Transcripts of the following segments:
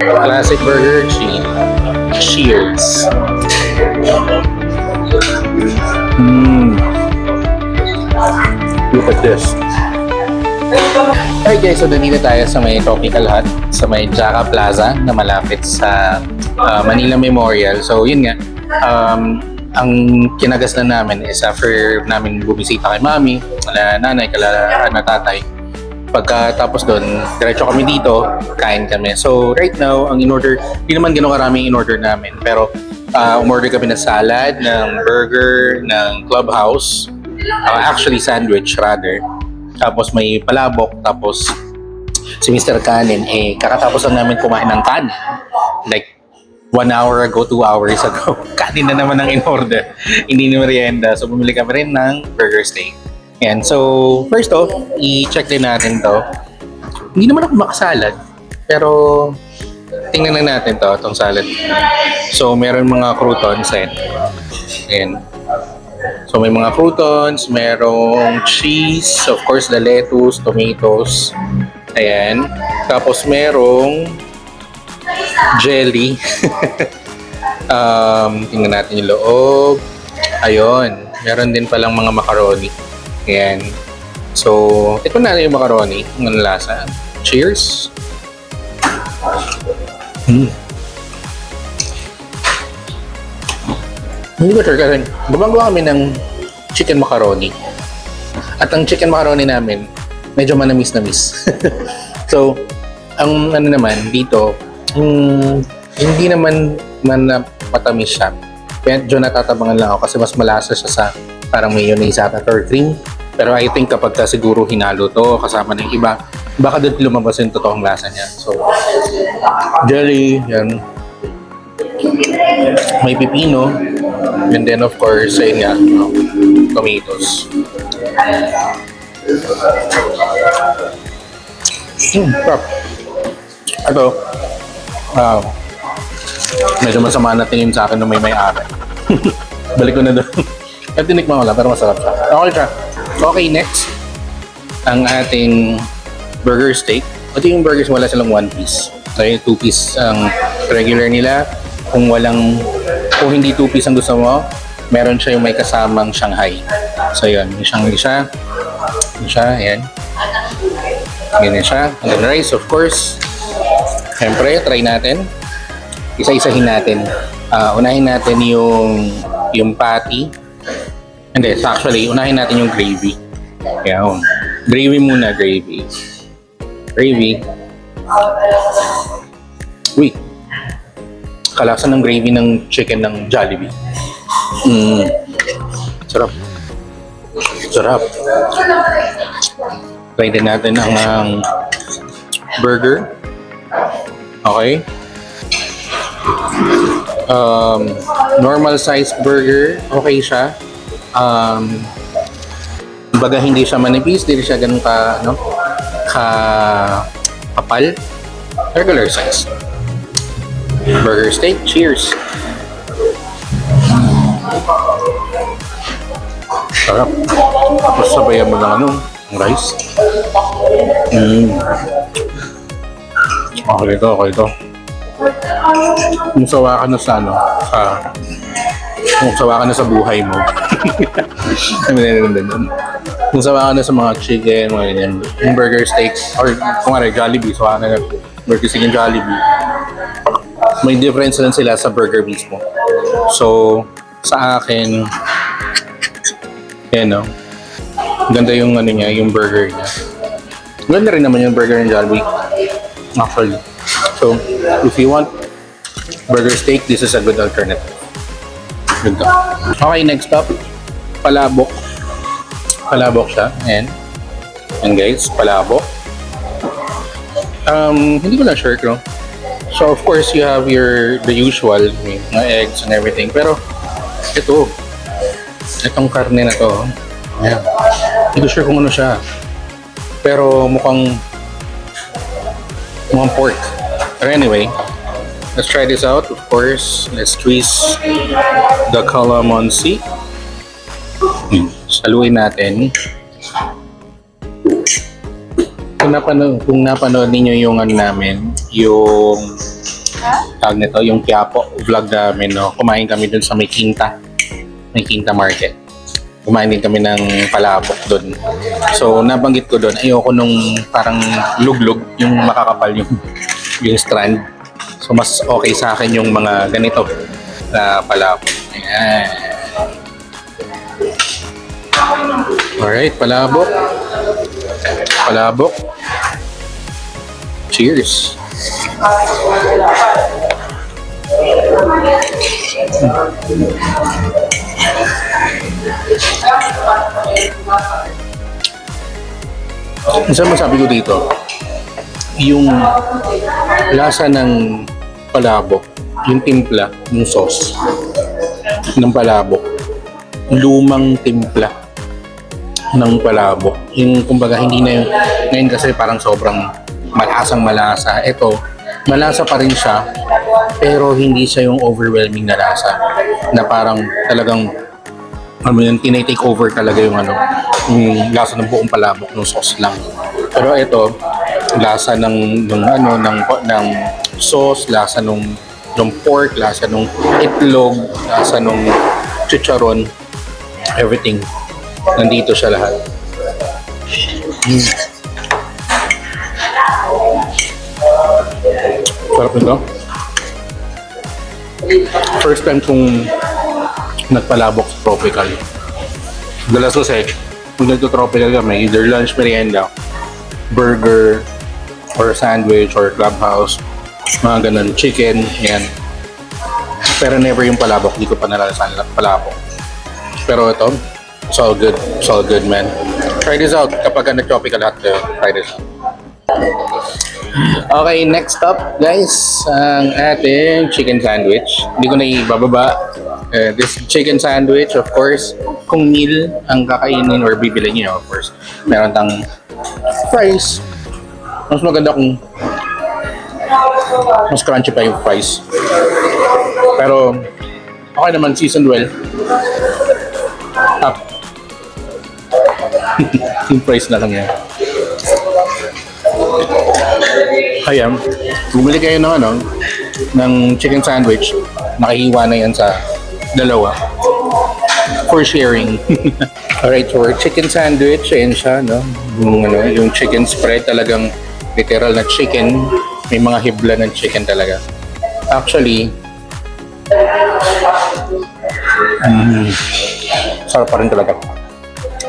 Classic burger, cheers. Look at this. Alright guys, so nandito tayo sa may Tropical Hut, sa may Jaca Plaza na malapit sa Manila Memorial. So yun nga, ang kinagasnan namin is after namin bumisita kay mami, kala nanay, kala tatay. Pagkatapos doon, diretso kami dito, kain kami. So right now, ang in-order, hindi naman gano'ng karami in-order namin. Pero umorder kami ng salad, ng burger, ng Clubhouse. Actually sandwich rather. Tapos may palabok. Tapos si Mr. Kanin, kakatapos lang namin kumain ng kanin. Like 1 hour ago, 2 hours ago. Kanin na naman ang in-order. Hindi na merienda. So bumili kami rin ng burger steak. Yan. So, first off, i-check din natin to. Hindi naman ako makasalad. Pero, tingnan lang natin to, itong salad. So, meron mga croutons. Ayan. So, may mga croutons, merong cheese, of course, the lettuce, tomatoes. Ayan. Tapos, merong jelly. Tingnan natin yung loob. Ayun. Meron din palang mga macaroni. Ayan. So, ito na yung macaroni. Ang lasa. Cheers! Hindi ba sure kasi gumagawa kami ng chicken macaroni. At ang chicken macaroni namin, medyo manamis-namis. So, ang ano naman dito, hindi naman matamis siya. Medyo natatabangan lang ako kasi mas malasa siya sa parang mayonnaise at or cream. Pero I think kapag siguro hinalo to kasama ng iba, baka doon lumabas yung totoong lasa niya. So, jelly, yan. May pipino. And then of course, ayun nga, tomatoes. Crap. Ito, medyo masama na tingin sa akin nung may-ari. Balik ko na doon. At tinikman ko lang, pero masarap siya. Okay siya. Okay, next. Ang ating burger steak. Ito yung burgers, wala silang 1 piece. So, 2 piece ang regular nila. Kung hindi 2 piece ang gusto mo, meron siya yung may kasamang Shanghai. So, yun. Yung Shanghai siya. Yun siya, ayan. Ganyan siya. And then rice, of course. Siyempre, try natin. Isa-isahin natin. Unahin natin yung patty. Hindi, so actually, unahin natin yung gravy. Yan. Gravy muna, gravy. Gravy. Uy. Kalasa ng gravy ng chicken ng Jollibee. Sarap. Sarap. Try din natin ang burger. Okay. Normal size burger. Okay siya. Baga hindi siya manipis, hindi siya ganun kapal. Regular size. Burger steak, cheers. Sarap. Tapos sabayan mo ng rice. Okay ito. Kung sawa ka na kung sawa ka na sa buhay mo. Kung sawa ka na sa mga chicken, mga ganyan, yung burger steak, or kung Jollibee, sawa ka na burger steak yung Jollibee. May difference lang sila sa burger mismo. So, sa akin, yan ganda yung niya, yung burger niya. Ganda rin naman yung burger ng Jollibee. Actually. So, if you want burger steak, this is a good alternative. Ganda. Okay, next up, palabok. Palabok siya. And guys, palabok. Hindi ko na sure, no? So, of course, you have the usual, mga eggs and everything. Pero, itong karne na to, ayan. Hindi ko sure kung ano siya. Pero, mukhang pork. But anyway, let's try this out. Of course, let's squeeze the calamansi. Saluin natin. Kung napanood ninyo yung namin, yung tawag nito, yung Quiapo vlog namin, no? Kumain kami dun sa may Quinta Market. Kumain din kami ng palabok dun. So, nabanggit ko dun, ayoko nung parang luglog, yung makakapal yung strand. So, mas okay sa akin yung mga ganito na palabok. Ayan. Alright, palabok. Palabok. Cheers. Isa masabi ko dito, yung lasa ng palabok, yung timpla, yung sauce ng palabok, lumang timpla ng palabok. Yung kumbaga hindi na yung, ngayon kasi parang sobrang malasa. Ito, malasa pa rin siya, pero hindi siya yung overwhelming na lasa na parang talagang tinitake over talaga yung lasa ng buong palabok ng sauce lang. Pero ito, lasa ng sauce, lasa ng pork, lasa ng itlog, lasa ng chicharon, everything. Nandito siya lahat. Sarap nito. First time kong nagpalabok sa tropical. Dalas kasi, kung nagto-tropical kami, either lunch, merienda, burger, or sandwich, or clubhouse, mga ganun, chicken, yan. Pero never yung palabok, hindi ko pa nalalasan palabok. Pero ito, it's all good, man. Try this out, kapag nag-tropical hot kayo, try this out. Okay, next up, guys, ang ating chicken sandwich. Hindi ko na ibababa. This chicken sandwich, of course, kung meal ang kakainin or bibili niyo, of course, meron tang fries. Mas maganda kung mas crunchy pa yung fries. Pero, okay naman, seasoned well. Up. Yung fries na lang yan. Ayan, bumili kayo ng chicken sandwich. Nakahiwa na yan sa dalawa for sharing. Alright, for chicken sandwich, ayan siya, no? Yung chicken spread, talagang literal na chicken. May mga hibla ng chicken talaga. Actually, sarap pa rin talaga.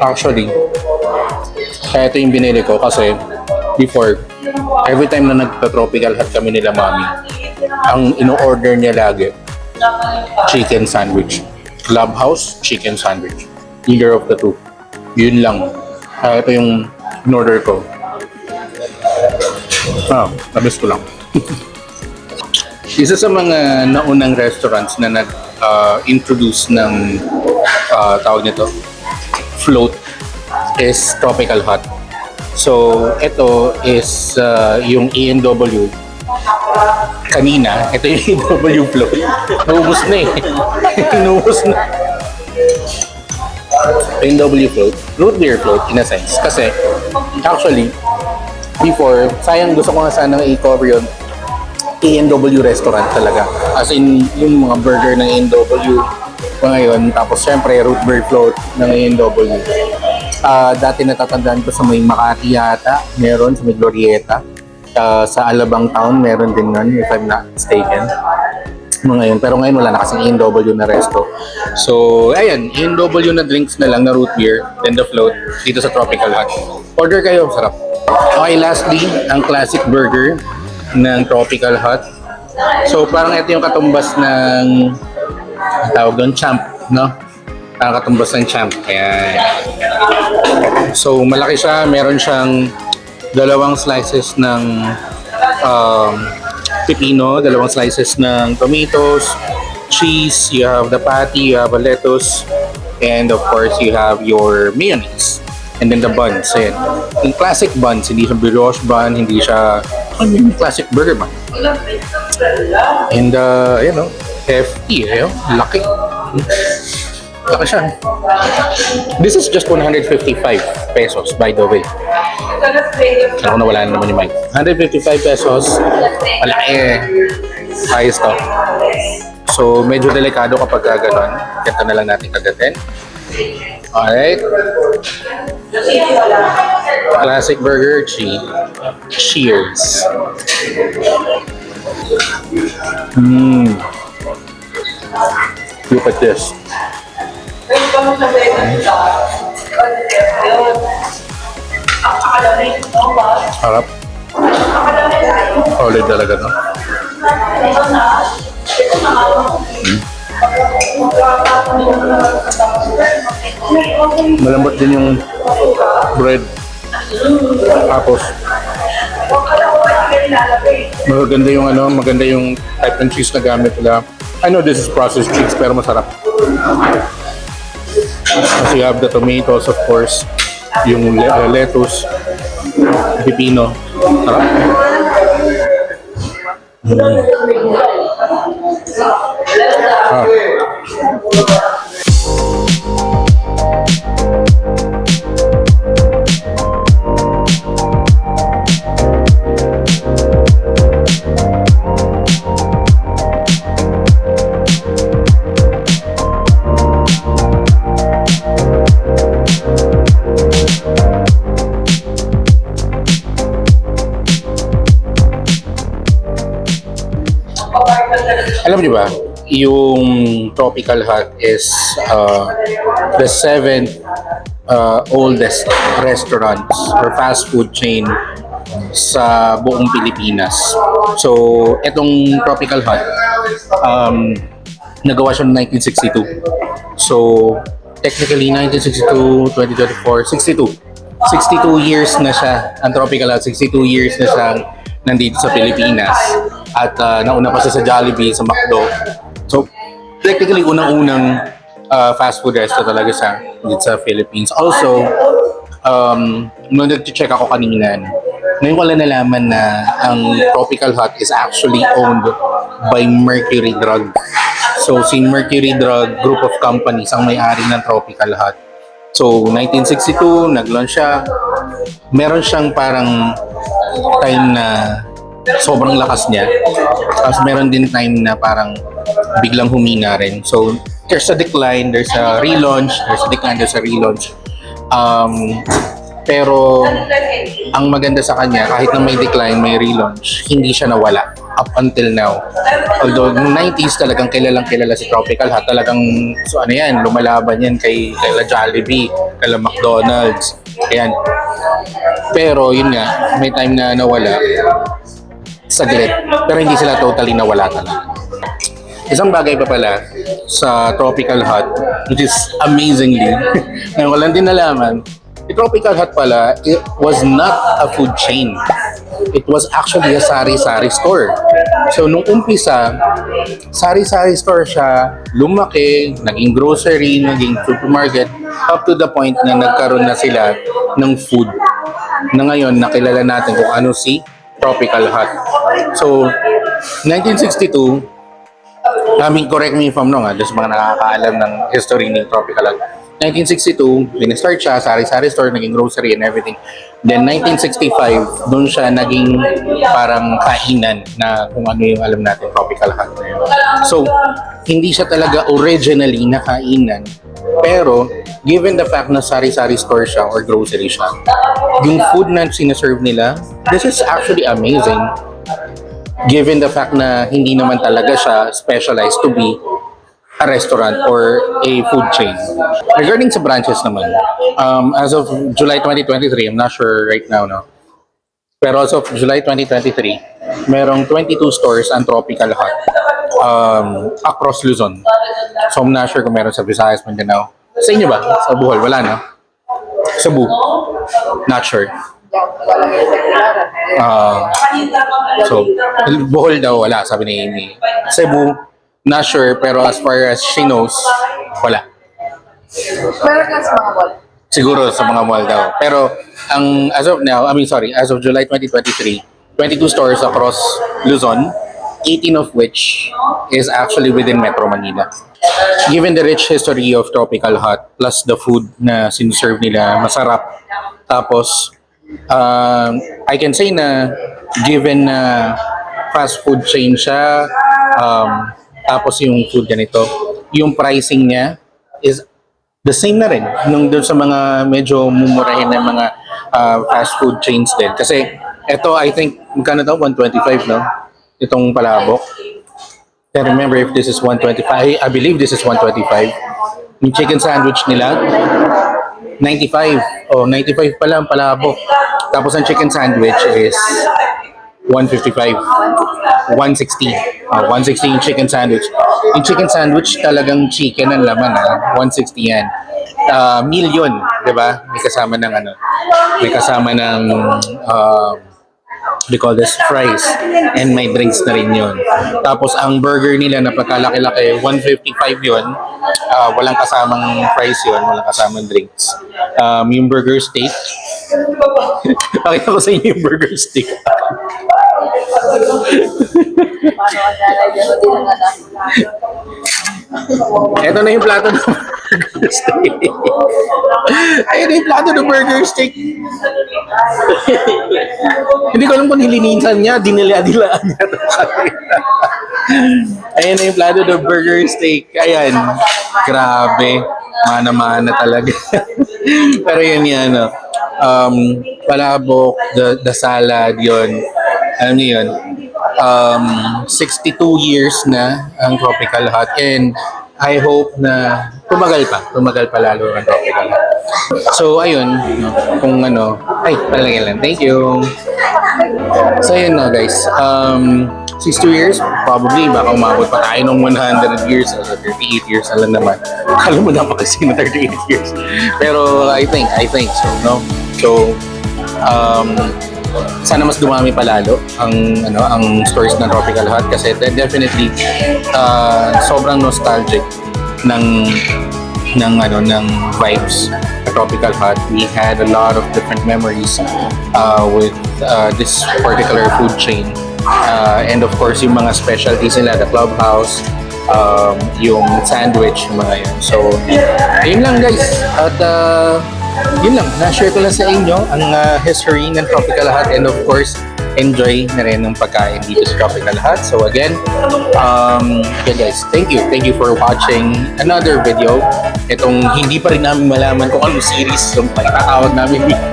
Actually, kaya ito yung binili ko kasi before, every time na nagpa-tropical hot kami nila mami, ang ino-order niya lagi, chicken sandwich. Clubhouse, chicken sandwich. Either of the two. Yun lang. Ito yung in-order ko. Nabis ko lang. Isa sa mga naunang restaurants na nag-introduce ng tawag nito, float, is Tropical Hut. So, ito is yung A&W. Kanina, ito yung A&W float. Naubos na eh. Naubos na. A&W float, root beer float in a sense. Kasi, actually, before, sayang gusto ko nga sanang i-cover yun, A&W restaurant talaga. As in, yung mga burger ng A&W, ngayon, tapos syempre root beer float ng A&W. Dati natatandaan ko sa may Makati yata, meron sa may Glorieta. Sa Alabang Town, meron din nun, if I'm not mistaken. Ngayon, pero ngayon wala na kasing A&W na resto. So, ayan, A&W na drinks na lang na root beer, then the float, dito sa Tropical Hut. Order kayo, sarap. Okay, lastly, ang classic burger ng Tropical Hut. So, parang ito yung katumbas ng tawag doon, champ, no? Parang katumbas ng champ. Ayan. So, malaki siya. Meron siyang dalawang slices ng pipino, dalawang slices ng tomatoes, cheese, you have the patty, you have a lettuce, and of course, you have your mayonnaise. And then the buns, ayan. Yung classic buns, hindi siya brioche bun, hindi siya, classic burger bun. And, ayan o, hefty, ayan, laki. Laki siya. This is just 155 pesos, by the way. Ako nawala na naman yung mic. 155 pesos, malaki. Ayos to. So, medyo delikado kapag gano'n. Ganito na lang natin kagatin. Alright. Classic burger cheese. Cheers. Look at this. Harap. Solid talaga to. Malambot din yung bread. Tapos maganda yung type ng cheese na gamit nila. I know this is processed cheese pero masarap. Kasi you have the tomatoes, of course, yung lettuce, pipino. Sarap. Ah. Alam niyo ba, yung Tropical Hut is the 7th oldest restaurants or fast food chain sa buong Pilipinas. So, etong Tropical Hut, nagawa siya noong 1962. So, technically 1962, 2024, 62. 62 years na siya, ang Tropical Hut, 62 years na siya nandito sa Pilipinas. At nauna pa siya sa Jollibee, sa McDo. So, technically, unang-unang fast food resto talaga siya dito sa Philippines. Also, nung nag-check ako kanina, ngayon ko lang nalaman na ang Tropical Hut is actually owned by Mercury Drug. So, si Mercury Drug Group of Companies ang may-ari ng Tropical Hut. So, 1962, nag-launch siya. Meron siyang parang time na sobrang lakas niya. Tapos meron din time na parang biglang humina rin. So, there's a decline, there's a relaunch, pero ang maganda sa kanya, kahit na may decline, may relaunch, hindi siya nawala up until now. Although, noong 90s talagang kilala si Tropical Hut. Talagang, so ano yan, lumalaban yan kay Jollibee, kay McDonald's. Ayan. Pero, yun nga, may time na nawala. Saglit. Pero hindi sila totally nawala talaga. Isang bagay pa pala sa Tropical Hut, which is amazingly, ngayon ko lang din nalaman, the Tropical Hut pala, it was not a food chain. It was actually a sari-sari store. So, nung umpisa, sari-sari store siya, lumaki, naging grocery, naging supermarket, up to the point na nagkaroon na sila ng food. Na ngayon, nakilala natin kung ano si Tropical Hut. So, 1962, correct me if I'm wrong, just mga nakakaalam ng history ng Tropical Hut. 1962, pinag-start siya, sari-sari store, naging grocery and everything. Then 1965, doon siya naging parang kainan na kung ano yung alam natin, Tropical Hut. So, hindi siya talaga originally na kainan. Pero, given the fact na sari-sari store siya or grocery siya, yung food na sinaserve nila, this is actually amazing. Given the fact na hindi naman talaga siya specialized to be a restaurant or a food chain. Regarding sa branches naman, as of July 2023, I'm not sure right now, no? Pero as of July 2023, merong 22 stores ang Tropical Hut across Luzon. So I'm not sure kung meron sa Visayas, Mindanao. Sa inyo ba? Sa Bohol? Wala, no? Cebu? Not sure. So, Bohol daw wala, sabi ni Amy. Cebu, not sure, pero as far as she knows, wala. Meron lang sa mga mall. Siguro sa mga mall daw. Pero, as of now, as of July 2023, 22 stores across Luzon, 18 of which is actually within Metro Manila. Given the rich history of Tropical Hut, plus the food na sinuserve nila, masarap. Tapos, I can say na given na fast food chain siya. Tapos yung food ganito, yung pricing niya is the same na rin nung doon sa mga medyo mumurahin na mga fast food chains din. Kasi ito, I think, magkano daw? 125, no? Itong palabok. I remember if this is 125. I believe this is 125. Yung chicken sandwich nila, 95. Oh, 95 pala ang palabok. Tapos ang chicken sandwich is 155. 160. 160 yung chicken sandwich. Yung chicken sandwich talagang chicken ang laman, 160 yan. Meal yun, di ba? May kasama ng ano, may kasama ng we call this fries, and may drinks na rin yun. Tapos ang burger nila na pagkalaki-laki, 155 yun. Walang kasamang fries yun, walang kasamang drinks. Yung burger steak, pakita ko sa inyo yung burger steak. Paano ang nanay dyan? Hindi na nga Ito na yung plato ng burger steak. Ayun na yung plato ng burger steak. Hindi ko alam kung nilinisan niya, dinila-dilaan niya. Ayun na yung plato ng burger steak. Ayan, grabe. Mana-mana talaga. Pero yun yan, palabok, the salad, yun. Alam niyo yun, 62 years na ang Tropical Hut, and I hope na tumagal pa lalo ang Tropical Hut. So ayun, no, kung ano, ay, palagay lang, thank you. So ayun na guys, 62 years, probably baka umabot pa tayo ng 100 years, 38 years na lang naman. Kala mo napakasi na 38 years. Pero I think so, no? So, sana mas dumami pa lalo ang stores ng Tropical Hut, kasi definitely sobrang nostalgic ng vibes sa Tropical Hut. We had a lot of different memories with this particular food chain, and of course yung mga specialties nila, the clubhouse, yung sandwich, yung mga yun. So ayun lang guys, at yun lang, na-share ko lang sa inyo ang history ng Tropical Hut, and of course, enjoy na rin ng pagkain dito sa Tropical Hut. So again, yeah guys, thank you for watching another video. Itong hindi pa rin namin malaman kung anong series yung pagkakawag namin dito.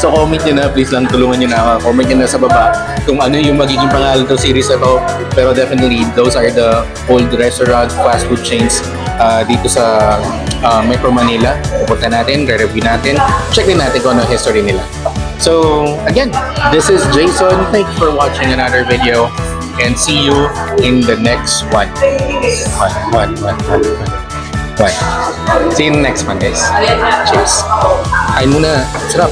So comment nyo na, please lang, tulungan nyo na ako. Comment nyo na sa baba kung ano yung magiging pangalan ng series na to. Pero definitely, those are the old restaurant, fast food chains dito sa Metro Manila. Pupunta natin, re-review natin, check din natin kung ano history nila. So again, this is Jason. Thank you for watching another video, and see you in the next one. See you in the next one, guys. Cheers. Kain muna. Sarap.